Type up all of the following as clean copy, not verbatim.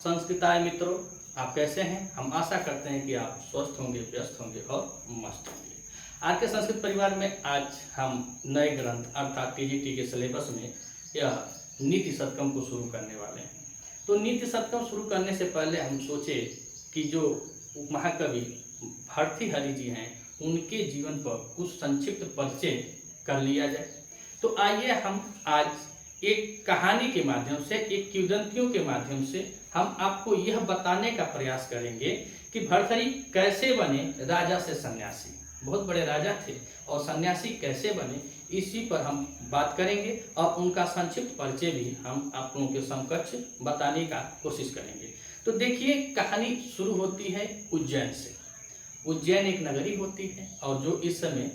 संस्कृताय मित्रों, आप कैसे हैं? हम आशा करते हैं कि आप स्वस्थ होंगे, व्यस्त होंगे और मस्त होंगे। आज के संस्कृत परिवार में आज हम नए ग्रंथ अर्थात टीजीटी के सिलेबस में यह नीति शतकम को शुरू करने वाले हैं। तो नीति शतकम शुरू करने से पहले हम सोचे कि जो महाकवि भर्तृहरि जी हैं उनके जीवन पर कुछ संक्षिप्त परिचय कर लिया जाए। तो आइए हम आज एक कहानी के माध्यम से, एक किंवदंतियों के माध्यम से हम आपको यह बताने का प्रयास करेंगे कि भर्तृहरि कैसे बने राजा से सन्यासी। बहुत बड़े राजा थे और सन्यासी कैसे बने, इसी पर हम बात करेंगे और उनका संक्षिप्त परिचय भी हम आप लोगों के समकक्ष बताने का कोशिश करेंगे। तो देखिए, कहानी शुरू होती है उज्जैन से। उज्जैन एक नगरी होती है और जो इस समय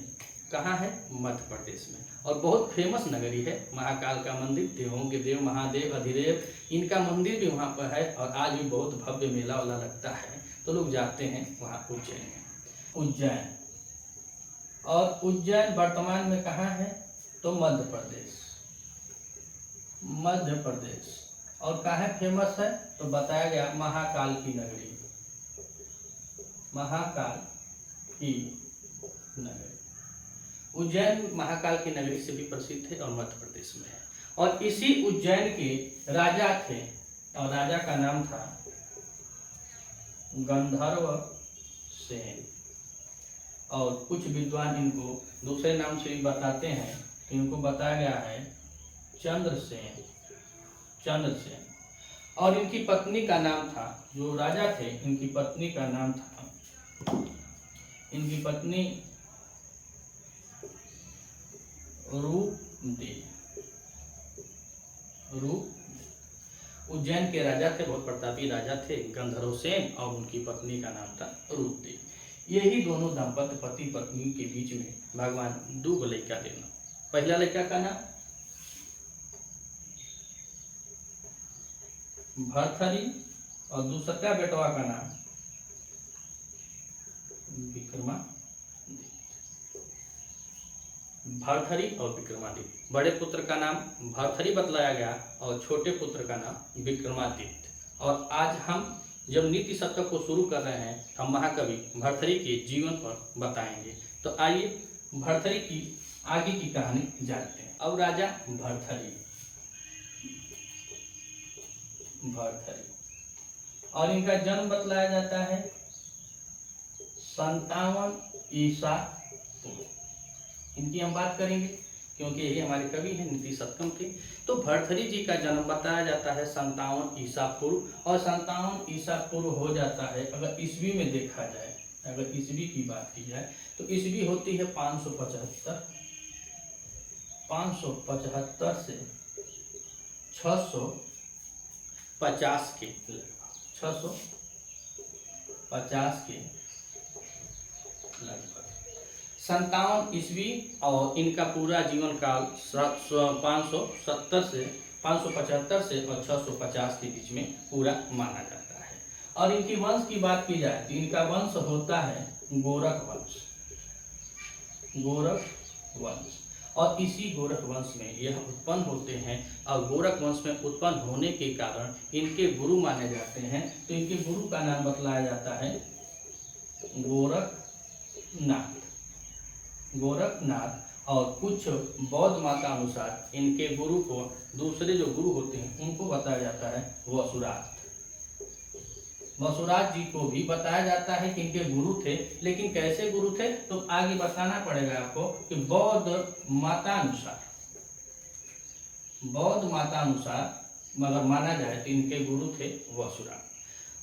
कहाँ है? मध्य प्रदेश में, और बहुत फेमस नगरी है। महाकाल का मंदिर, देवों के देव महादेव अधिदेव, इनका मंदिर भी वहाँ पर है और आज भी बहुत भव्य मेला वाला लगता है, तो लोग जाते हैं वहाँ उज्जैन में। उज्जैन, और उज्जैन वर्तमान में कहाँ है? तो मध्य प्रदेश। मध्य प्रदेश, और कहाँ फेमस है? तो बताया गया महाकाल की नगरी, महाकाल की नगरी। उज्जैन महाकाल की नगरी से भी प्रसिद्ध है और मध्य प्रदेश में है। और इसी उज्जैन के राजा थे और राजा का नाम था गंधर्व सेन। और कुछ विद्वान इनको दूसरे नाम से भी बताते हैं, इनको बताया गया है चंद्रसेन। चंद्रसेन, और इनकी पत्नी का नाम था, जो राजा थे इनकी पत्नी का नाम था, इनकी पत्नी रूपदेवी। उज्जैन के राजा थे, बहुत प्रतापी राजा थे गंधर्व सेन, और उनकी पत्नी का नाम था रूपदेवी। यही दोनों दंपति पति पत्नी के बीच में भगवान दो लड़का देना। पहला लड़का का नाम भर्तृहरि और दूसरा का बेटवा का नाम विक्रमादित्य। भर्तृहरि और विक्रमादित्य। बड़े पुत्र का नाम भर्तृहरि बतलाया गया और छोटे पुत्र का नाम विक्रमादित्य। और आज हम जब नीति शतक को शुरू कर रहे हैं, हम महाकवि भर्तृहरि के जीवन पर बताएंगे। तो आइए भर्तृहरि की आगे की कहानी जानते हैं। अब राजा भर्तृहरि, और इनका जन्म बतलाया जाता है 57 ईसा पूर्व। इनकी हम बात करेंगे क्योंकि यही हमारे कवि हैं, नीति शतकम के। तो भर्तृहरि जी का जन्म बताया जाता है 57 ईसा पूर्व, और 57 ईसा पूर्व हो जाता है, अगर ईस्वी में देखा जाए, अगर ईस्वी की बात की जाए तो ईस्वी होती है 575 से 650 के लगभग, 650 के लगभग 57 ईस्वी। और इनका पूरा जीवन काल 570 से 575 से और 650 के बीच में पूरा माना जाता है। और इनकी वंश की बात की जाए तो इनका वंश होता है गोरख वंश। गोरख वंश, और इसी गोरख वंश में यह उत्पन्न होते हैं। और गोरख वंश में उत्पन्न होने के कारण इनके गुरु माने जाते हैं। तो इनके गुरु का नाम बतलाया जाता है गोरखनाथ। गोरखनाथ, और कुछ बौद्ध मत अनुसार इनके गुरु को, दूसरे जो गुरु होते हैं उनको बताया जाता है वसुरात। वसुरात जी को भी बताया जाता है कि इनके गुरु थे, लेकिन कैसे गुरु थे तो आगे बताना पड़ेगा आपको कि बौद्ध मतानुसार मगर माना जाए तो इनके गुरु थे वसुरात।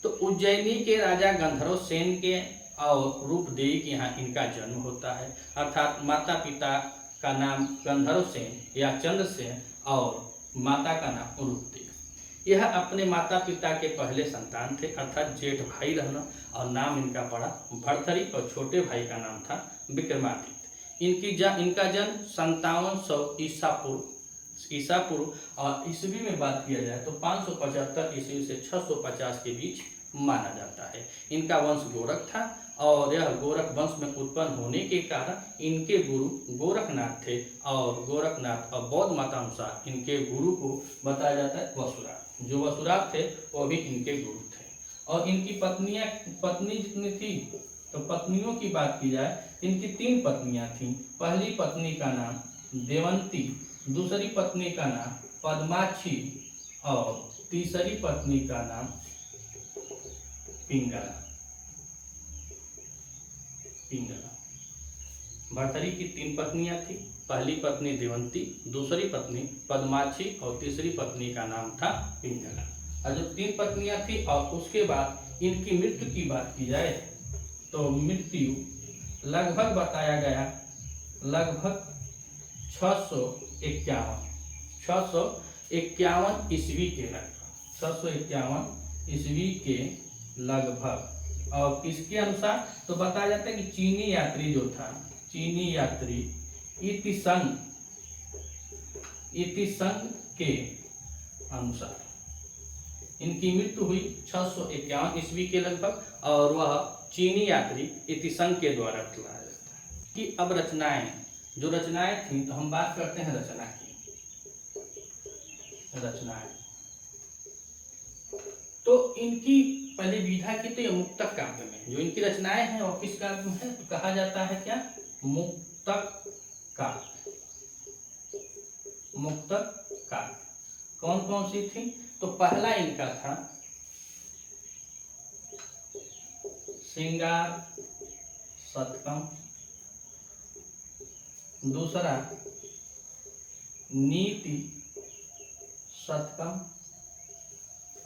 तो उज्जैनी के राजा गंधर्व सेन के और रूपदेवी के यहाँ इनका जन्म होता है। अर्थात माता पिता का नाम गंधर्व सेन या चंद्रसेन और माता का नाम रूपदेवी। यह अपने माता पिता के पहले संतान थे, अर्थात जेठ भाई रहना, और नाम इनका पड़ा भर्तृहरि और छोटे भाई का नाम था विक्रमादित्य। इनका जन्म 5700 ईसा पूर्व, और ईस्वी में बात किया जाए तो 575 ईस्वी से 650 के बीच माना जाता है। इनका वंश गोरख था, और यह गोरख वंश में उत्पन्न होने के कारण इनके गुरु गोरखनाथ थे, और गोरखनाथ और बौद्ध मतानुसार इनके गुरु को बताया जाता है वसुरात। जो वसुराग थे वो भी इनके गुरु थे। और इनकी पत्नी जितनी थी, तो पत्नियों की बात की जाए, इनकी 3 पत्नियां थीं। पहली पत्नी का नाम देवंती, दूसरी पत्नी का नाम पद्माक्षी और तीसरी पत्नी का नाम पिंगला। भर्तृहरि की 3 पत्नियां थी। पहली पत्नी देवंती, दूसरी पत्नी पद्माक्षी और तीसरी पत्नी का नाम था पिंगला। और जो 3 पत्नियां थी और उसके बाद इनकी मृत्यु की बात की जाए तो मृत्यु लगभग बताया गया लगभग 651 ईस्वी के लगभग, 651 ईस्वी के लगभग। और किसके अनुसार तो बताया जाता है कि चीनी यात्री जो था, चीनी यात्री इतिसंग के अनुसार इनकी मृत्यु हुई 651 ईस्वी के लगभग। और वह चीनी यात्री इतिसंग के द्वारा चलाया जाता है। कि अब जो रचनाएं थी, तो हम बात करते हैं रचनाएं। तो इनकी पहले विधा की तो ये मुक्तक काव्य में, जो इनकी रचनाएं हैं और किस काव्य में है, तो कहा जाता है क्या, मुक्तक काव्य। कौन कौन सी थी, तो पहला इनका था श्रृंगार शतकम, दूसरा नीति शतकम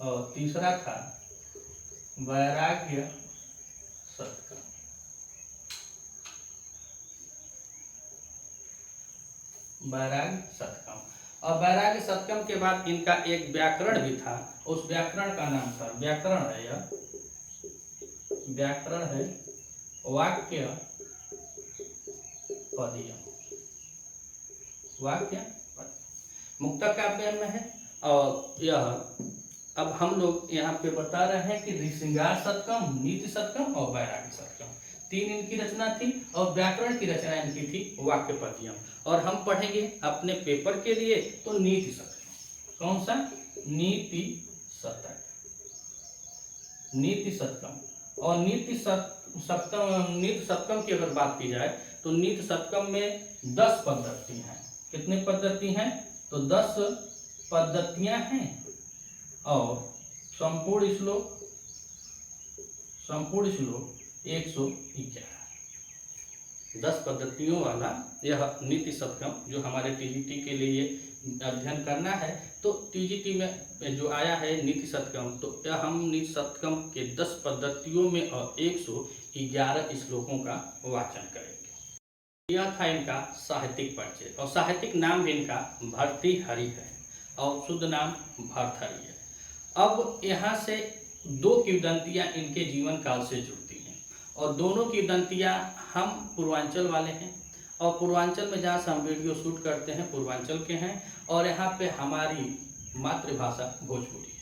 और तीसरा था वैराग्य शतकम। और वैराग्य शतकम के बाद इनका एक व्याकरण भी था। उस व्याकरण का नाम था, व्याकरण है वाक्य पदीय। मुक्तक काव्य में है। और यह अब हम लोग यहाँ पे बता रहे हैं कि श्रृंगार शतकम, नीति शतकम और वैराग्य शतकम 3 इनकी रचना थी। और व्याकरण की रचना इनकी थी वाक्य पद्यम। और हम पढ़ेंगे अपने पेपर के लिए तो नीति शतकम। कौन सा, नीति शतकम। और नीति शतकम की अगर बात की जाए तो नीति शतकम में 10 पद्धति हैं। कितने पद्धति हैं, तो 10 पद्धतियां हैं। और संपूर्ण श्लोक 111। 10 पद्धतियों वाला यह नीति शतकम जो हमारे टीजीटी के लिए अध्ययन करना है, तो टीजीटी में जो आया है नीति शतकम, तो यह हम नीति शतकम के 10 पद्धतियों में और 111 श्लोकों का वाचन करेंगे। यह था इनका साहित्यिक परिचय। और साहित्यिक नाम भी इनका भर्तृहरि है और शुद्ध नाम भर्तृहरि है। अब यहाँ से 2 किंवदंतियाँ इनके जीवन काल से जुड़ती हैं। और दोनों किंवदंतियाँ हम पूर्वांचल वाले हैं। और पूर्वांचल में जहाँ से हम वीडियो शूट करते हैं पूर्वांचल के हैं। और यहाँ पे हमारी मातृभाषा भोजपुरी है।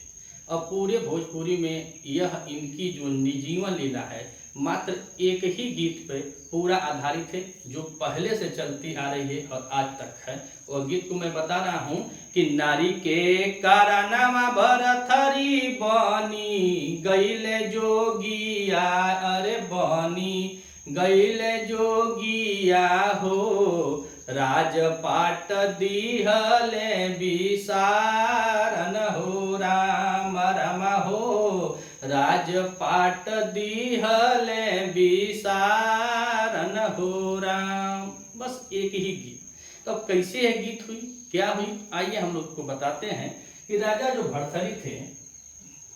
और पूरे भोजपुरी में यह इनकी जो जीवन लीला है मात्र एक ही गीत पे पूरा आधारित है, जो पहले से चलती आ रही है और आज तक है। और गीत को मैं बता रहा हूँ कि नारी के कारनामा भर्तृहरि बनी गईले जोगिया, अरे बनी गईले जोगिया हो, राजपाट दिहले विसारन हो, राम राम हो, राजपाट दिहले विसारन हो राम। बस एक ही गीत। तो अब कैसे यह गीत हुई, क्या हुई, आइए हम लोग को बताते हैं कि राजा जो भर्तृहरि थे,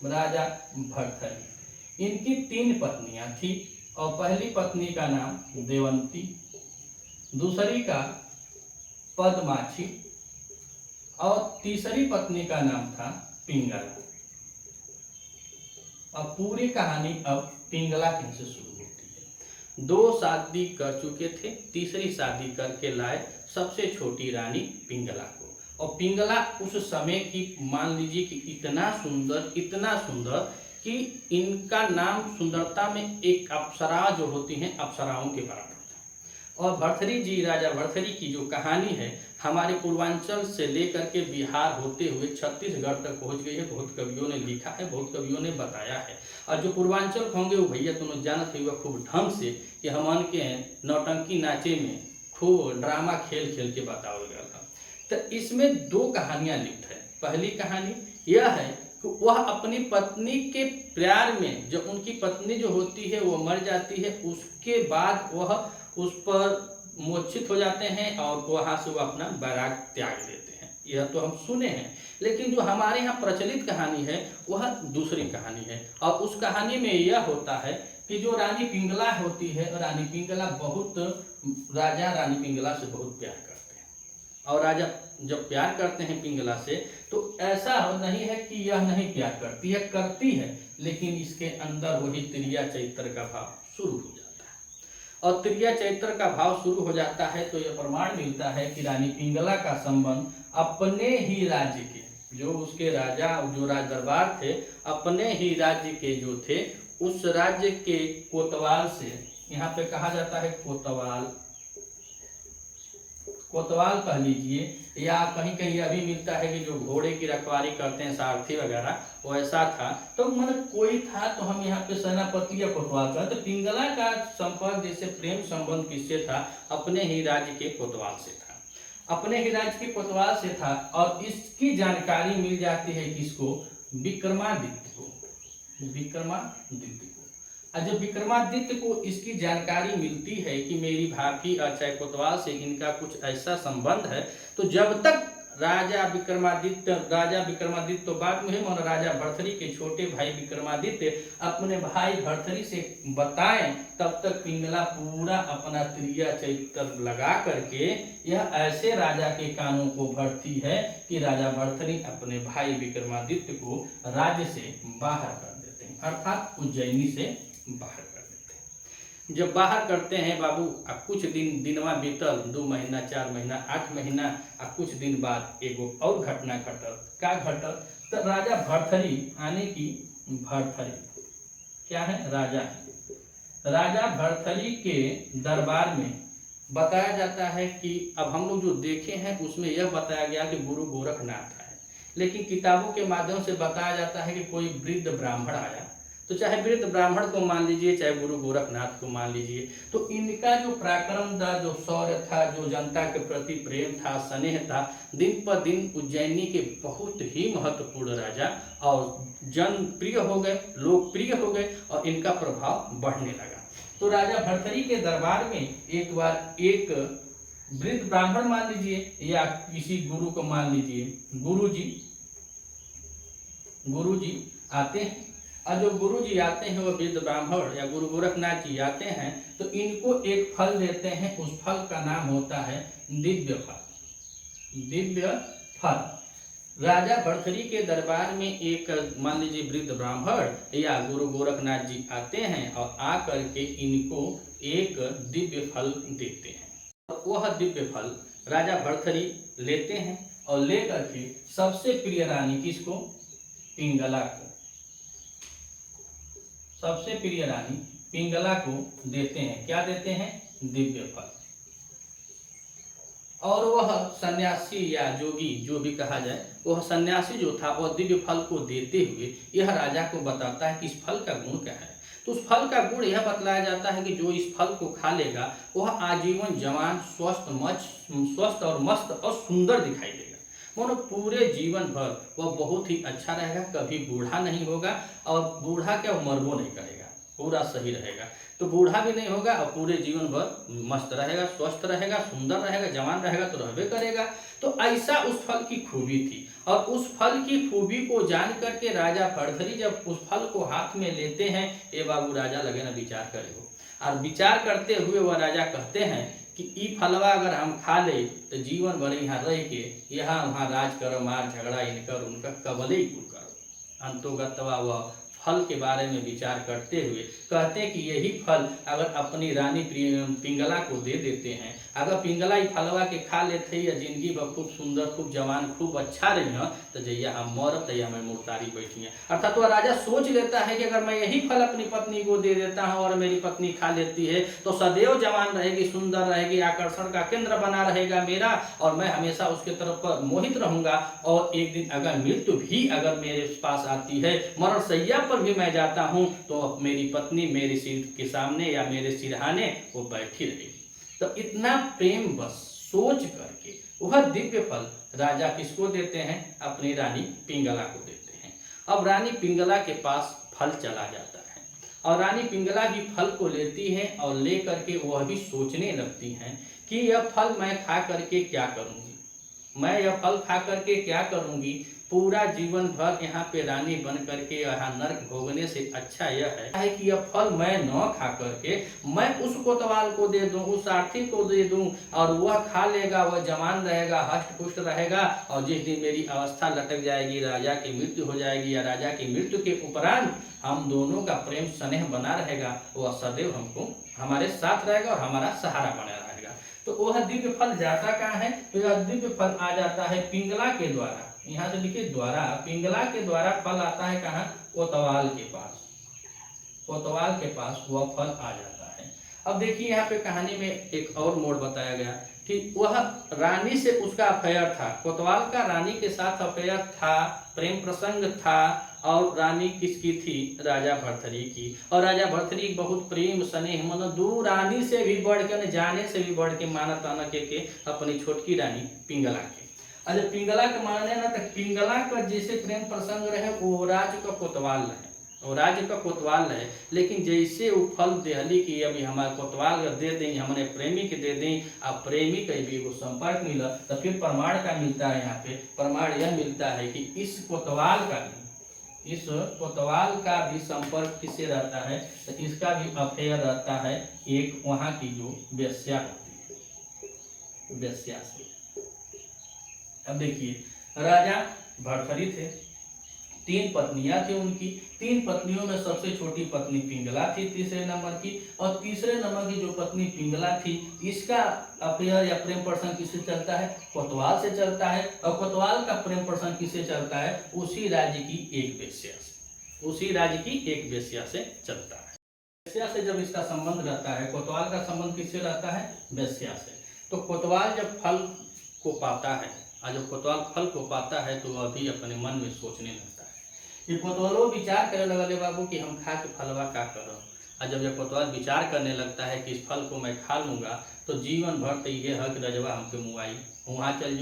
राजा भर्तृहरि, इनकी 3 पत्नियां थी। और पहली पत्नी का नाम देवंती, दूसरी का पद्माक्षी और तीसरी पत्नी का नाम था पिंगला। अब पूरी कहानी अब पिंगला से शुरू होती है। 2 शादी कर चुके थे, तीसरी शादी करके लाए सबसे छोटी रानी पिंगला को। और पिंगला उस समय की मान लीजिए कि इतना सुंदर कि इनका नाम सुंदरता में एक अप्सरा जो होती हैं अप्सराओं के बराबर था। और भर्तृहरि जी, राजा भर्तृहरि की जो कहानी है हमारे पूर्वांचल से लेकर के बिहार होते हुए छत्तीसगढ़ तक पहुंच गई है। बहुत कवियों ने लिखा है, बहुत कवियों ने बताया है। और जो पूर्वांचल के होंगे वो भैया तुम जानते हुए खूब ढंग से कि हमन के नौटंकी नाचे में खूब ड्रामा खेल खेल के बताओ गया था। तो इसमें दो कहानियां लिखी है। पहली कहानी यह है कि वह अपनी पत्नी के प्यार में, जब उनकी पत्नी जो होती है वो मर जाती है, उसके बाद वह उस पर मूर्छित हो जाते हैं और वहां से वो अपना बैराग त्याग देते हैं। यह तो हम सुने हैं, लेकिन जो हमारे यहाँ प्रचलित कहानी है वह दूसरी कहानी है। और उस कहानी में यह होता है कि जो रानी पिंगला होती है, रानी पिंगला राजा रानी पिंगला से बहुत प्यार करते हैं। और राजा जब प्यार करते हैं पिंगला से, तो ऐसा नहीं है कि यह नहीं प्यार करती है, लेकिन इसके अंदर वही त्रिया चैत्र का भाव शुरू हो जाता है। और त्रिया चैत्र का भाव शुरू हो जाता है तो यह प्रमाण मिलता है कि रानी पिंगला का संबंध अपने ही राज्य के, जो उसके राजा जो राज दरबार थे, अपने ही राज्य के जो थे, उस राज्य के कोतवाल से, यहाँ पे कहा जाता है कोतवाल कह लीजिए, या कहीं कहीं अभी मिलता है कि जो घोड़े की रखवाली करते हैं, सारथी वगैरह, वो ऐसा था। तो मतलब कोई था, तो हम यहाँ पे सेनापति या कोतवाल का, तो पिंगला का संपर्क जैसे प्रेम संबंध किससे था? अपने ही राज्य के कोतवाल से था, अपने ही राज्य के कोतवाल से था। और इसकी जानकारी मिल जाती है किसको? विक्रमादित्य को। और जब विक्रमादित्य को इसकी जानकारी मिलती है कि मेरी भाभी अच्छा कोतवाल से इनका कुछ ऐसा संबंध है, तो जब तक राजा विक्रमादित्य तो बाद में है, राजा भर्तरी के छोटे भाई विक्रमादित्य अपने भाई भर्तरी से बताएं, तब तक पिंगला पूरा अपना त्रिया चैत्र लगा करके यह ऐसे राजा के कानों को भरती है कि राजा भर्तरी अपने भाई विक्रमादित्य को राज्य से बाहर कर देते हैं, अर्थात उज्जैनी से बाहर कर देते हैं। जब बाहर करते हैं बाबू, अब कुछ दिनवा बीतल, 2 महीना 4 महीना 8 महीना, अब कुछ दिन बाद एगो और घटना घटल। क्या घटल? तो राजा भर्तरी आने की, भर्तरी क्या है? राजा भर्तरी के दरबार में बताया जाता है कि अब हम लोग जो देखे हैं उसमें यह बताया गया कि गुरु गोरखनाथ है, लेकिन किताबों के माध्यम से बताया जाता है कि कोई वृद्ध ब्राह्मण आया। तो चाहे वृद्ध ब्राह्मण को मान लीजिए, चाहे गुरु गोरखनाथ को मान लीजिए, तो इनका जो पराक्रम था, जो शौर्य था, जो जनता के प्रति प्रेम था, स्नेह था, दिन पर दिन उज्जैनी के बहुत ही महत्वपूर्ण राजा और जनप्रिय हो गए, लोकप्रिय हो गए और इनका प्रभाव बढ़ने लगा। तो राजा भर्तरी के दरबार में एक बार एक वृद्ध ब्राह्मण मान लीजिए या किसी गुरु को मान लीजिए, गुरुजी आते हैं। और जो गुरु जी आते हैं, वो वृद्ध ब्राह्मण या गुरु गोरखनाथ जी आते हैं, तो इनको एक फल देते हैं। उस फल का नाम होता है दिव्य फल। राजा भर्तरी के दरबार में एक मान लीजिए वृद्ध ब्राह्मण या गुरु गोरखनाथ जी आते हैं और आकर के इनको एक दिव्य फल देते हैं। वह दिव्य फल राजा भर्तरी लेते हैं और लेकर के सबसे प्रिय रानी किसको? पिंगला को, सबसे प्रिय रानी पिंगला को देते हैं। क्या देते हैं? दिव्य फल। और वह सन्यासी या जोगी जो भी कहा जाए, वह सन्यासी जो था वह दिव्य फल को देते हुए यह राजा को बताता है कि इस फल का गुण क्या है। तो उस फल का गुण यह बतलाया जाता है कि जो इस फल को खा लेगा वह आजीवन जवान, स्वस्थ और मस्त और सुंदर दिखाई देगा। मानो पूरे जीवन भर वह बहुत ही अच्छा रहेगा, कभी बूढ़ा नहीं होगा। और बूढ़ा क्या, मरबो नहीं करेगा, पूरा सही रहेगा। तो बूढ़ा भी नहीं होगा और पूरे जीवन भर मस्त रहेगा, स्वस्थ रहेगा, सुंदर रहेगा, जवान रहेगा तो रहबे करेगा। तो ऐसा उस फल की खूबी थी। और उस फल की खूबी को जान करके राजा भर्तरी जब उस फल को हाथ में लेते हैं, ए बाबू राजा लगे ना विचार करे हो। और विचार करते हुए वह राजा कहते हैं कि ई फलवा अगर हम खा ले तो जीवन भर यहाँ रह के यहाँ वहाँ राज करो, मार झगड़ा इनकर उनका कबले ही कुल करो। अंतोगतवा वह फल के बारे में विचार करते हुए कहते हैं कि यही फल अगर अपनी रानी पिंगला को दे देते हैं, अगर पिंगला ही फलवा के खा लेते या जिंदगी भर खूब सुंदर, खूब जवान, खूब अच्छा रही हैं, तो जैया हम मरब तैया मैं मुर्तारी बैठी हैं। अर्थात वह राजा सोच लेता है कि अगर मैं यही फल अपनी पत्नी को दे देता हूँ और मेरी पत्नी खा लेती है तो सदैव जवान रहेगी, सुंदर रहेगी, आकर्षण का केंद्र बना रहेगा मेरा, और मैं हमेशा उसके तरफ मोहित रहूंगा। और एक दिन अगर मृत्यु भी अगर मेरे पास आती है, मरण सैया पर भी मैं जाता हूँ, तो मेरी पत्नी मेरे सिर के सामने या मेरे सिरहाने वो बैठी रहेगी। तो इतना प्रेम बस सोच करके वह दिव्य फल राजा किसको देते हैं? अपनी रानी पिंगला को देते हैं। अब रानी पिंगला के पास फल चला जाता है और रानी पिंगला भी फल को लेती है और ले करके वह भी सोचने लगती हैं कि यह फल मैं खा करके क्या करूंगी, मैं यह फल खा करके क्या करूंगी, पूरा जीवन भर यहाँ पे रानी बन करके यहाँ नर्क भोगने से अच्छा यह है कि यह फल मैं न खा करके मैं उस कोतवाल को दे दूं, उस सारथी को दे दूं, और वह खा लेगा, वह जवान रहेगा, हष्ट पुष्ट रहेगा, और जिस दिन मेरी अवस्था लटक जाएगी, राजा की मृत्यु हो जाएगी या राजा की मृत्यु के उपरांत हम दोनों का प्रेम स्नेह बना रहेगा, वह सदैव हमको हमारे साथ रहेगा और हमारा सहारा बना रहेगा। तो वह दिव्य फल जाता कहाँ है? तो यह दिव्य फल आ जाता है पिंगला के द्वारा। यहाँ से लिखिए द्वारा, पिंगला के द्वारा फल आता है कहाँ? कोतवाल के पास। कोतवाल के पास वह फल आ जाता है। अब देखिए यहाँ पे कहानी में एक और मोड़ बताया गया कि वह रानी से उसका अफेयर था, कोतवाल का रानी के साथ अफेयर था, प्रेम प्रसंग था, और रानी किसकी थी? राजा भर्तरी की। और राजा भर्तरी बहुत प्रेम स्नेह मन दू रानी से भी बढ़ के, जाने से भी बढ़ के माना ताना के अपनी छोटकी रानी पिंगला के। अरे पिंगला के माने ना, तो पिंगला का जैसे प्रेम प्रसंग रहे वो राज्य का कोतवाल रहे, वो राज्य का कोतवाल रहे, लेकिन जैसे वो फल देहली की अभी हमारे कोतवाल दे दें, हमने प्रेमी के दे दें, अब प्रेमी का भी वो संपर्क मिला, तो फिर प्रमाण का मिलता है। यहाँ पे प्रमाण यह मिलता है कि इस कोतवाल का भी संपर्क किससे रहता है? तो इसका भी अफेयर रहता है एक वहाँ की जो वेश्या होती है, वेश्या से। अब देखिए राजा भर्तरी थे, 3 पत्नियां थी उनकी, 3 पत्नियों में सबसे छोटी पत्नी पिंगला थी तीसरे नंबर की, और तीसरे नंबर की जो पत्नी पिंगला थी इसका अफेयर या प्रेम प्रसंग किससे चलता है? कोतवाल से चलता है। और कोतवाल का प्रेम प्रसंग किससे चलता है? उसी राज्य की एक वेश्या से, उसी राज्य की एक वेश्या से चलता है। वेश्या से जब इसका संबंध रहता है, कोतवाल का संबंध किससे रहता है? वेश्या से। तो कोतवाल जब फल को पाता है, और जब कोतवाल फल को पाता है तो वह भी अपने मन में सोचने लगता है कि कोतवालो विचार करे लगले बाबू कि हम खा के फलवा का करब। और जब कोतवाल विचार करने लगता है कि इस फल को मैं खा लूंगा तो जीवन भर तो ये हक रजवा हमके मुआई, वहाँ चल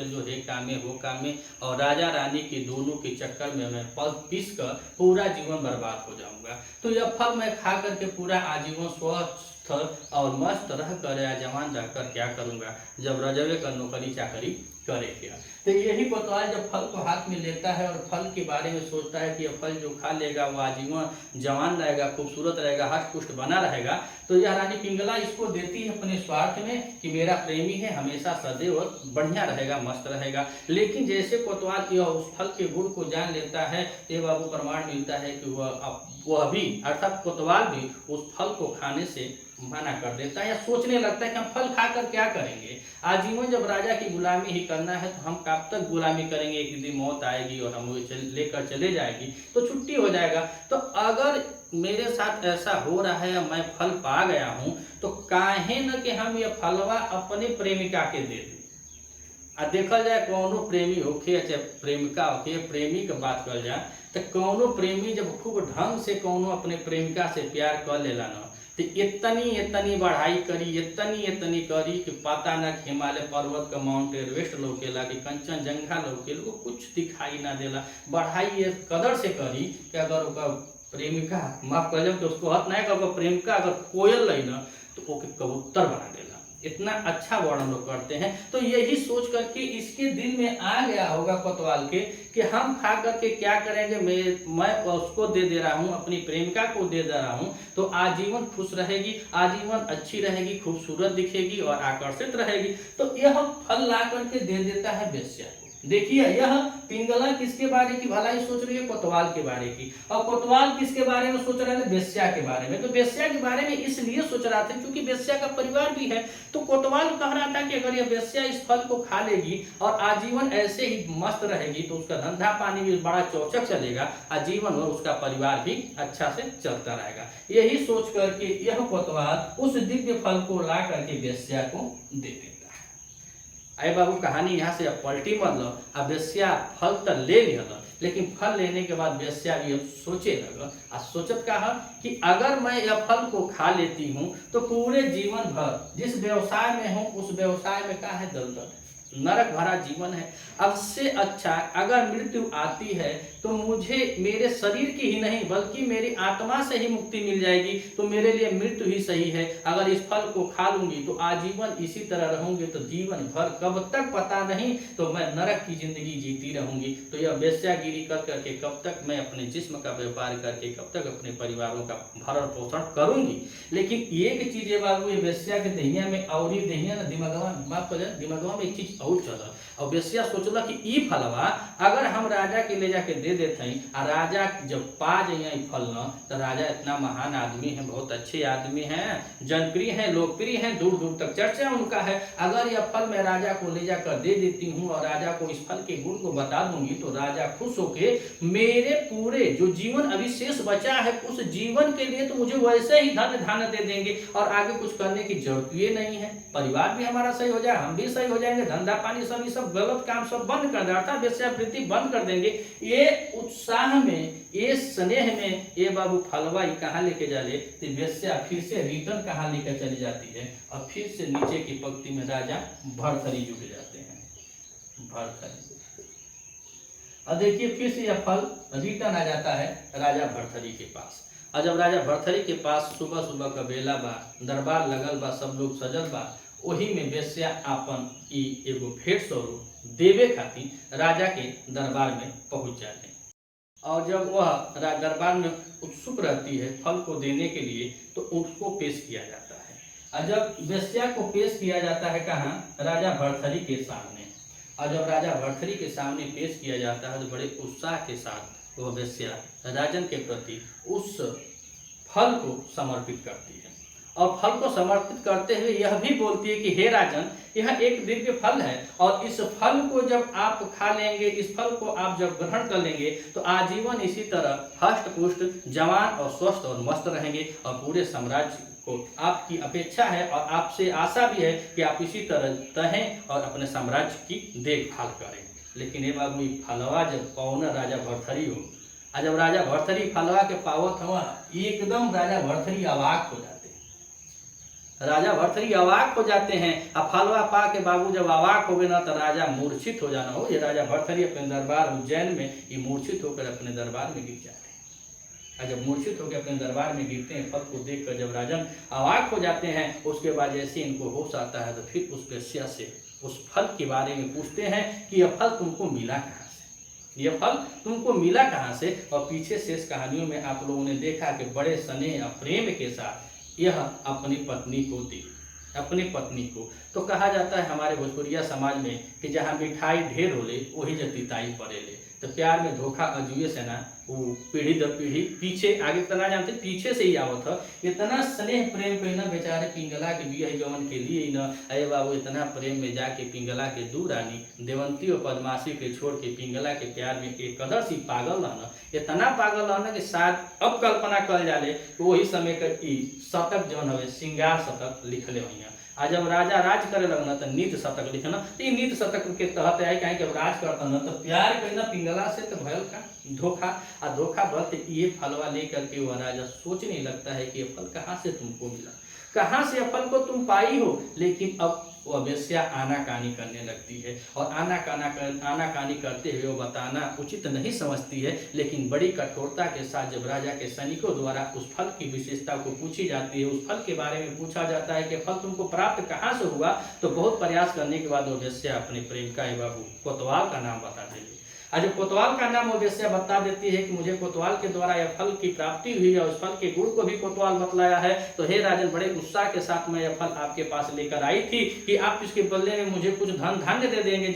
जो हे कामे हो कामे, और राजा रानी के दोनों के चक्कर में मैं पल पीस कर पूरा जीवन बर्बाद हो जाऊंगा। तो यह फल मैं खा करके पूरा आजीवन स्वस्थ और मस्त रह कर या जवान रहकर क्या करूंगा, जब रजवे का नौकरी चाकरी करेगा। तो यही कोतवाल जब फल को हाथ में लेता है और फल के बारे में सोचता है कि यह फल जो खा लेगा वो आजीवन जवान रहेगा, खूबसूरत रहेगा, हष्ट पुष्ट बना रहेगा, तो यह रानी पिंगला इसको देती है अपने स्वार्थ में कि मेरा प्रेमी है, हमेशा सदैव बढ़िया रहेगा, मस्त रहेगा। लेकिन जैसे कोतवाल यह उस फल के गुण को जान लेता है, ये बाबू प्रमाण मिलता है कि वह भी अर्थात कोतवाल भी उस फल को खाने से मना कर देता है या सोचने लगता है कि हम फल खाकर क्या करेंगे, आजीवन जब राजा की गुलामी ही करना है तो हम कब तक गुलामी करेंगे, एक दिन मौत आएगी और हम लेकर चले जाएगी तो छुट्टी हो जाएगा। तो अगर मेरे साथ ऐसा हो रहा है, मैं फल पा गया हूँ, तो काहे न कि हम ये फलवा अपने प्रेमिका के दे दें। आ देखल जाए कौनो प्रेमी होखे चाहे प्रेमिका होखे, प्रेमी के बात कर जाए तो कौनो प्रेमी जब खूब ढंग से कौनो अपने प्रेमिका से प्यार कर लेला न, तो इतनी बढ़ाई करी, इतनी करी कि पता ना हिमालय पर्वत का माउंट एवरेस्ट लौकेला कि कंचनजंघा लौकेला, वो कुछ दिखाई ना देला। बढ़ाई ये कदर से करी कि अगर ओका प्रेमिका माफ कर कि उसको हत नहीं कर, प्रेमिका अगर कोयल रही ना तो ओके कबूतर बना देला। इतना अच्छा वर्णन लोग करते हैं। तो यही सोच करके इसके दिल में आ गया होगा कोतवाल के कि हम खा करके क्या करेंगे, मैं उसको दे रहा हूँ, अपनी प्रेमिका को दे रहा हूँ, तो आजीवन खुश रहेगी, आजीवन अच्छी रहेगी, खूबसूरत दिखेगी और आकर्षित रहेगी। तो यह फल ला करके दे देता है वेश्या को। देखिए यह पिंगला किसके बारे की भलाई सोच रही है, कोतवाल के बारे की, और कोतवाल किसके बारे में सोच रहा है, वेश्या के बारे में। तो वेश्या के बारे में इसलिए सोच रहा था क्योंकि वेश्या का परिवार भी है। तो कोतवाल कह रहा था कि अगर यह वेश्या इस फल को खा लेगी और आजीवन ऐसे ही मस्त रहेगी तो उसका धंधा पानी भी बड़ा चौचक चलेगा, आजीवन और उसका परिवार भी अच्छा से चलता रहेगा। यही सोच करके यह कोतवाल उस दिव्य फल को ला करके वेश्या को दे देता है। अरे बाबू कहानी यहाँ से अब पलटी मत लो। अब वेश्या फल तो ले लिया, लेकिन फल लेने के बाद वेश्या भी अब सोचे लगा, और सोचत कहा कि अगर मैं यह फल को खा लेती हूँ तो पूरे जीवन भर जिस व्यवसाय में हूँ उस व्यवसाय में क्या है, दलदल है, नरक भरा जीवन है। अब से अच्छा अगर मृत्यु आती है तो मुझे मेरे शरीर की ही नहीं बल्कि मेरी आत्मा से ही मुक्ति मिल जाएगी, तो मेरे लिए मृत्यु ही सही है। अगर इस फल को खा लूंगी तो आजीवन इसी तरह रहूंगी तो जीवन भर कब तक पता नहीं, तो मैं नरक की जिंदगी जीती रहूंगी। तो यह वेश्यागिरी कर करके कब तक मैं अपने जिस्म का व्यापार करके कब तक अपने परिवारों का भरण पोषण करूंगी। लेकिन एक चीज है बाबू, ये वेश्या के दहिया में और ही दहिया ना दिमागवा में एक चीज और चला, और वेश्या सोचला कि ई फलवा अगर हम राजा के ले जाके दे देते हैं, और राजा जब पा जाइए फल न, तो राजा इतना महान आदमी है, बहुत अच्छे आदमी हैं, जनप्रिय हैं, लोकप्रिय हैं, दूर दूर तक चर्चा उनका है। अगर यह फल मैं राजा को ले जाकर दे देती हूँ और राजा को इस फल के गुण को बता दूंगी तो राजा खुश होके मेरे पूरे जो जीवन अभी शेष बचा है उस जीवन के लिए तो मुझे वैसे ही धन धान्य दे देंगे और आगे कुछ करने की जरूरत ही नहीं है। परिवार भी हमारा सही हो जाए, हम भी सही हो जाएंगे, धंधा पानी सब सब गलत काम सब बंद कर दें, अर्थात वेश्यावृत्ति बंद कर देंगे। ये उत्साह में, ये स्नेह में ये बाबू फलवा कहाँ लेके जा ले, तो वेश्या फिर से रिटर्न कहाँ लेकर चली जाती है, और फिर से नीचे की पंक्ति में राजा भर्तहरि जुट जाते हैं, भर्तहरि। और देखिए फिर से यह फल रिटर्न आ जाता है राजा भर्तहरि के पास। और जब राजा भर्तहरि के पास सुबह सुबह का बेला बा, दरबार लगल बा, सब लोग सजल बा, वही में वेश्या आपन की एगो भेंट स्वरूप देवे खातिर राजा के दरबार में पहुंच जाते हैं। और जब वह दरबार में उत्सुक रहती है फल को देने के लिए तो उसको पेश किया जाता है। और जब वेश्या को पेश किया जाता है कहाँ, राजा भर्तहरि के सामने, और जब राजा भर्तहरि के सामने पेश किया जाता है तो बड़े उत्साह के साथ वह वेश्या राजन के प्रति उस फल को समर्पित करती है। और फल को समर्पित करते हुए यह भी बोलती है कि हे राजन, यह एक दिव्य फल है और इस फल को जब आप खा लेंगे, इस फल को आप जब ग्रहण कर लेंगे तो आजीवन इसी तरह हष्ट पुष्ट, जवान और स्वस्थ और मस्त रहेंगे, और पूरे साम्राज्य को आपकी अपेक्षा है और आपसे आशा भी है कि आप इसी तरह रहें और अपने साम्राज्य की देखभाल करें। लेकिन ये बाबू फलवा जब पौना राजा भर्तहरि हो, और जब राजा भर्तहरि फलवा के पावत हुआ एकदम राजा भर्तहरि अवाक हो जाते हैं। राजा भर्तहरि अवाक हो जाते हैं, अब फलवा पा के बाबू जब अवाक हो गए ना तो राजा मूर्छित हो जाना हो। ये राजा भर्तहरि अपने दरबार उज्जैन में ये मूर्छित होकर अपने दरबार में गिर जाते हैं। और जब मूर्छित होकर अपने दरबार में गिरते हैं, फल को देखकर जब राजन अवाक हो जाते हैं, उसके बाद जैसे इनको होश आता है तो फिर उस वेश्या से उस फल के बारे में पूछते हैं कि यह फल तुमको मिला कहाँ से, यह फल तुमको मिला कहाँ से। और पीछे शेष कहानियों में आप लोगों ने देखा कि बड़े स्नेह और प्रेम के साथ यह अपनी पत्नी को दी, अपनी पत्नी को। तो कहा जाता है हमारे भोजपुरिया समाज में कि जहाँ मिठाई ढेर होले वही जतिताई पड़ेले। तो प्यार में धोखा अजुए से ना वो पीढ़ी दर पीढ़ी पीछे आगे तना जानते पीछे से ही आवत है। इतना स्नेह प्रेम पे ना बेचारे पिंगला के बिया जवन के लिए ना, अरे बाबू इतना प्रेम में जाके पिंगला के दूर आनी देवंती और पद्माशी के छोड़ के पिंगला के प्यार में एक कदर सी पागल रहना, इतना पागल रहना कि शायद अब कल्पना कर जाले तो वही समय का शतक जौन हवे श्रृंगार शतक लिखले हुई। आ जब राजा राज करे लगना तो नीत शतक लिखना, तो नीत शतक के तहत है कहीं जब राज करता ना तो प्यार कहना पिंगला से तो भयल का धोखा, और धोखा बल ये फलवा लेकर के वह राजा सोचने लगता है कि ये फल कहाँ से तुमको मिला, कहाँ से फल को तुम पाई हो। लेकिन अब वह वेश्या आनाकानी करने लगती है, और आनाकानी करते हुए वो बताना उचित नहीं समझती है। लेकिन बड़ी कठोरता के साथ जब राजा के सैनिकों द्वारा उस फल की विशेषता को पूछी जाती है, उस फल के बारे में पूछा जाता है कि फल तुमको प्राप्त कहाँ से हुआ, तो बहुत प्रयास करने के बाद वो वेश्या अपने प्रेम का बाबू कोतवाल का नाम बता देगी। जब कोतवाल का नाम वो वेश्या बता देती है कि मुझे कोतवाल के द्वारा यह फल की प्राप्ति हुई है, उस फल के गुण को भी कोतवाल बतलाया है, तो हे राजन बड़े उत्साह के साथ मैं यह फल आपके पास लेकर आई थी कि आप इसके बदले में मुझे कुछ धन धान्य दे देंगे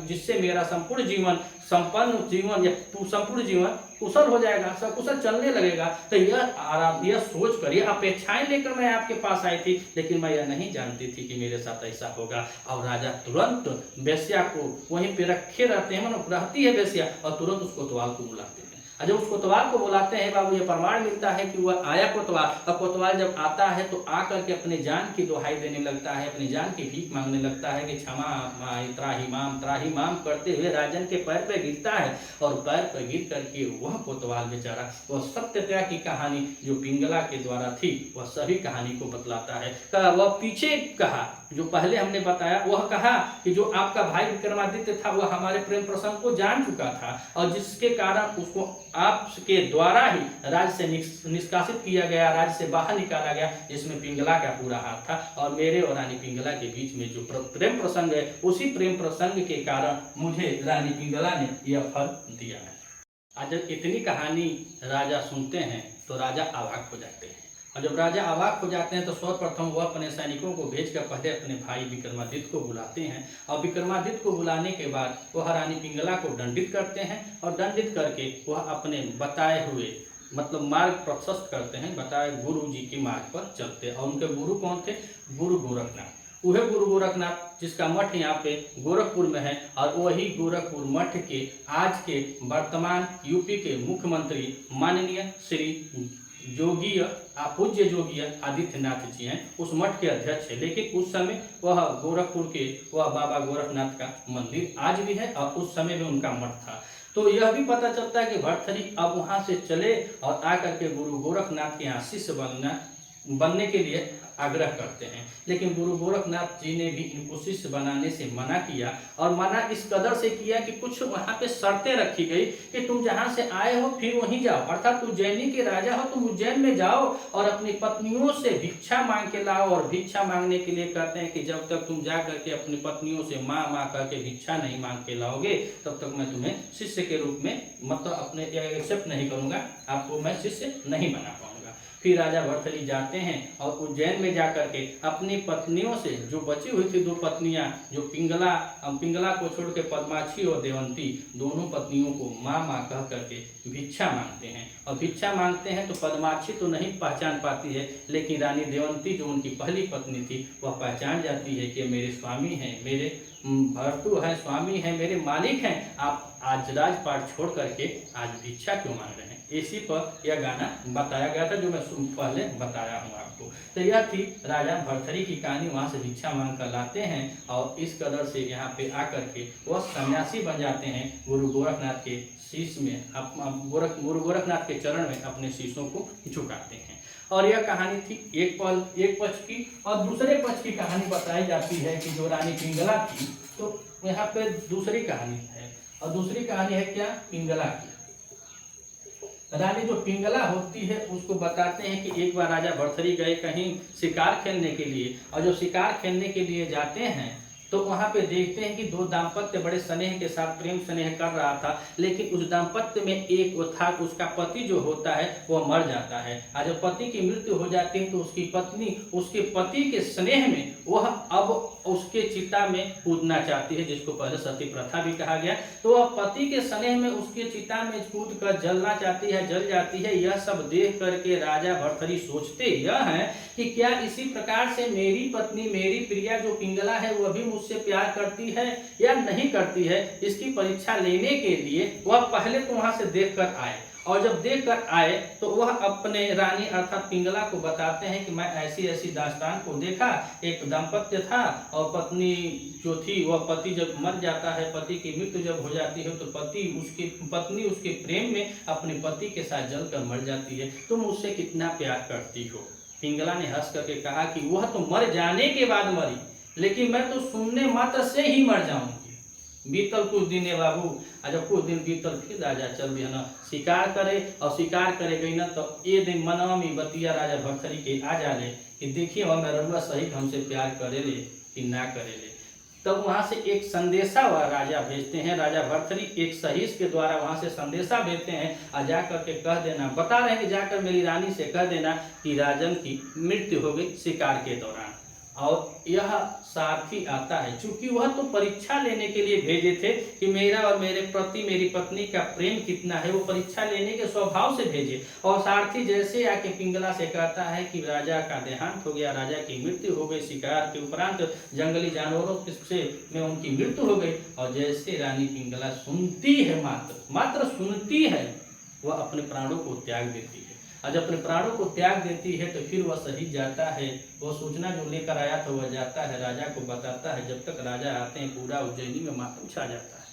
जिससे मेरा संपूर्ण जीवन संपूर्ण जीवन कुशल हो जाएगा, सकुशल चलने लगेगा। तो यह सोच कर, यह अपेक्षाएं लेकर मैं आपके पास आई थी, लेकिन मैं यह नहीं जानती थी कि मेरे साथ ऐसा होगा। और राजा तुरंत वेश्या को वहीं पे रखे रहते हैं, मतलब रहती है वेश्या, और तुरंत उस कोतवाल को बुलाते हैं। जब उस कोतवाल को बुलाते हैं बाबू, ये प्रमाण मिलता है कि वह आया कोतवाल, और कोतवाल जब आता है तो आकर के अपने जान की दुहाई देने लगता है, अपनी जान की भीख मांगने लगता है कि क्षमा त्राही माम करते हुए राजन के पैर पे गिरता है। और पैर पे गिर करके वह कोतवाल बेचारा वह सत्यता की कहानी जो पिंगला के द्वारा थी वह सभी कहानी को बतलाता है। वह पीछे कहा, जो पहले हमने बताया, वह कहा कि जो आपका भाई विक्रमादित्य था वह हमारे प्रेम प्रसंग को जान चुका था, और जिसके कारण उसको आपके द्वारा ही राज्य से निष्कासित किया गया, राज्य से बाहर निकाला गया, जिसमें पिंगला का पूरा हाथ था। और मेरे और रानी पिंगला के बीच में जो प्रेम प्रसंग है, उसी प्रेम प्रसंग के कारण मुझे रानी पिंगला ने यह फल दिया है। आज जब इतनी कहानी राजा सुनते हैं तो राजा अवाक हो जाते हैं। और जब राजा अवाक हो जाते हैं तो सर्वप्रथम वह अपने सैनिकों को भेजकर पहले अपने भाई विक्रमादित्य को बुलाते हैं, और विक्रमादित्य को बुलाने के बाद वह रानी पिंगला को दंडित करते हैं, और दंडित करके वह अपने बताए हुए मतलब मार्ग प्रशस्त करते हैं, बताए गुरु जी के मार्ग पर चलते हैं। और उनके गुरु कौन थे? गुरु गोरखनाथ। वह गुरु गोरखनाथ जिसका मठ यहाँ पे गोरखपुर में है, और वही गोरखपुर मठ के आज के वर्तमान यूपी के मुख्यमंत्री माननीय श्री पूज्य जोगीय आदित्यनाथ जी हैं, उस मठ के अध्यक्ष है। लेकिन उस समय वह गोरखपुर के वह बाबा गोरखनाथ का मंदिर आज भी है, और उस समय में उनका मठ था। तो यह भी पता चलता है कि भर्तृहरि अब वहां से चले और आकर के गुरु गोरखनाथ के शिष्य बनने के लिए आग्रह करते हैं। लेकिन गुरु गोरखनाथ जी ने भी इनको शिष्य बनाने से मना किया, और मना इस कदर से किया कि कुछ वहाँ पे शर्तें रखी गई कि तुम जहाँ से आए हो फिर वहीं जाओ, अर्थात उज्जैनी के राजा हो, तुम उज्जैन में जाओ और अपनी पत्नियों से भिक्षा मांग के लाओ। और भिक्षा मांगने के लिए कहते हैं कि जब तक तुम जा करके अपनी पत्नियों से माँ करके भिक्षा नहीं मांग के लाओगे, तब तक मैं तुम्हें शिष्य के रूप में मतलब अपने एक्सेप्ट नहीं करूँगा, आपको मैं शिष्य नहीं बना पाऊंगा। फिर राजा भर्तृहरि जाते हैं और उज्जैन में जाकर के अपनी पत्नियों से, जो बची हुई थी 2 पत्नियां, जो पिंगला को छोड़ के पद्माक्षी और देवंती, दोनों पत्नियों को माँ कह करके भिक्षा मांगते हैं। और भिक्षा मांगते हैं तो पद्माक्षी तो नहीं पहचान पाती है, लेकिन रानी देवंती जो उनकी पहली पत्नी थी वह पहचान जाती है कि मेरे स्वामी हैं, मेरे भर्तु हैं, स्वामी हैं, मेरे मालिक हैं, आप आज राजपाट छोड़ करके आज भिक्षा क्यों मांग रहे हैं। इसी पर यह गाना बताया गया था जो मैं पहले बताया हूँ आपको। तो यह थी राजा भर्तृहरि की कहानी। वहाँ से भिक्षा मांग कर लाते हैं, और इस कदर से यहाँ पे आकर के वह सन्यासी बन जाते हैं, गुरु गोरखनाथ के शीश में गुरु गोरखनाथ के चरण में अपने शीशों को झुकाते हैं। और यह कहानी थी एक पक्ष की। और दूसरे पक्ष की कहानी बताई जाती है कि जो रानी पिंगला थी, तो यहाँ पे दूसरी कहानी है, और दूसरी कहानी है क्या? पिंगला की। रानी जो पिंगला होती है उसको बताते हैं कि एक बार राजा भर्तृहरि गए कहीं शिकार खेलने के लिए, और जब शिकार खेलने के लिए जाते हैं तो वहाँ पे देखते हैं कि 2 दाम्पत्य बड़े स्नेह के साथ प्रेम स्नेह कर रहा था। लेकिन उस दाम्पत्य में एक वो था, उसका पति जो होता है वह मर जाता है, और जब पति की मृत्यु हो जाती है तो उसकी पत्नी उसके पति के स्नेह में वह अब उसके चिता में कूदना चाहती है, जिसको पहले सती प्रथा भी कहा गया। तो वह पति के स्नेह में उसके चिता में कूद कर जलना चाहती है, जल जाती है। यह सब देख करके राजा भर्तृहरि सोचते यह है कि क्या इसी प्रकार से मेरी पत्नी, मेरी प्रिया जो पिंगला है, वह भी मुझसे प्यार करती है या नहीं करती है। इसकी परीक्षा लेने के लिए वह पहले तो वहां से देखकर आए, और जब देखकर आए तो वह अपने रानी अर्थात पिंगला को बताते हैं कि मैं ऐसी ऐसी दास्तान को देखा। एक दाम्पत्य था, और पत्नी जो थी वह पति जब मर जाता है, पति की मृत्यु जब हो जाती है, तो पत्नी उसके प्रेम में अपने पति के साथ जलकर मर जाती है। तुम मुझसे कितना प्यार करती हो। पिंगला ने हंस करके कहा कि वह तो मर जाने के बाद मरी, लेकिन मैं तो सुनने मात्र से ही मर जाऊंगी। बीतल कुछ दिन है बाबू, जब कुछ दिन बीतल फिर राजा चल दिया ना शिकार करे, और शिकार करे गई ना तो ये दिन मनवा में बतिया राजा भर्तृहरि के आ जाले कि देखिए वह मैं रउआ सही हमसे प्यार करे ले कि ना करे ले। तब वहां से एक संदेशा वह राजा भेजते हैं। राजा भर्तृहरि एक सहीस के द्वारा वहां से संदेशा भेजते हैं और जाकर के कह देना, बता रहे हैं कि जाकर मेरी रानी से कह देना कि राजन की मृत्यु हो गई शिकार के दौरान। और यह सारथी आता है, चूंकि वह तो परीक्षा लेने के लिए भेजे थे कि मेरा और मेरे प्रति मेरी पत्नी का प्रेम कितना है, वो परीक्षा लेने के स्वभाव से भेजे। और सारथी जैसे आके पिंगला से कहता है कि राजा का देहांत हो गया, राजा की मृत्यु हो गई, शिकार के उपरांत जंगली जानवरों से में उनकी मृत्यु हो गई। और जैसे रानी पिंगला सुनती है, मात्र सुनती है, वह अपने प्राणों को त्याग देती है। और जब अपने प्राणों को त्याग देती है तो फिर वह शहीद जाता है। वो सूचना जो लेकर आया था वह जाता है, राजा को बताता है। जब तक राजा आते हैं पूरा उज्जैनी में मातम छा जाता है।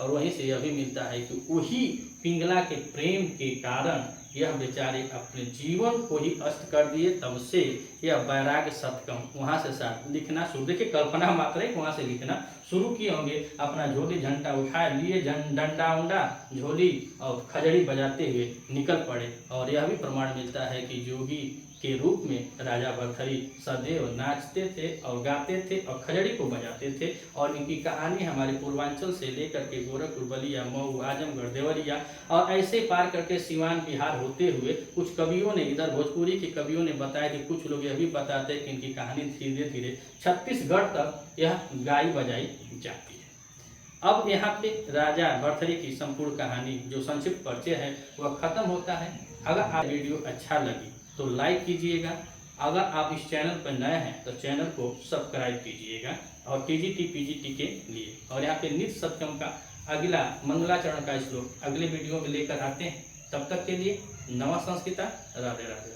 और वहीं से यह भी मिलता है कि वही पिंगला के प्रेम के कारण यह बेचारे अपने जीवन को ही अस्त कर दिए। तब से यह वैराग्य सतकम वहाँ से लिखना शुरू, देखिए कल्पना मात्र है, वहाँ से लिखना शुरू किए होंगे। अपना झोली झंडा उठा लिए, डंडा उंडा झोली और खजड़ी बजाते हुए निकल पड़े। और यह भी प्रमाण मिलता है कि जोगी के रूप में राजा भर्तृहरि सदैव नाचते थे और गाते थे और खजड़ी को बजाते थे। और इनकी कहानी हमारे पूर्वांचल से लेकर के गोरखपुर, बलिया, मऊ, आजमगढ़, देवरिया और ऐसे पार करके सिवान, बिहार होते हुए कुछ कवियों ने, इधर भोजपुरी के कवियों ने बताया कि कुछ लोग यह भी बताते हैं कि इनकी कहानी धीरे धीरे छत्तीसगढ़ तक यह गाई बजाई जाती है। अब यहाँ पे राजा भर्तृहरि की संपूर्ण कहानी जो संक्षिप्त परिचय है वह खत्म होता है। अगर आप वीडियो अच्छा लगी तो लाइक कीजिएगा। अगर आप इस चैनल पर नए हैं तो चैनल को सब्सक्राइब कीजिएगा और टीजीटी पीजीटी के लिए। और यहाँ पे नित्य सत्यम का अगला मंगलाचरण का श्लोक अगले वीडियो में लेकर आते हैं। तब तक के लिए नमः संस्कृता, राधे राधे।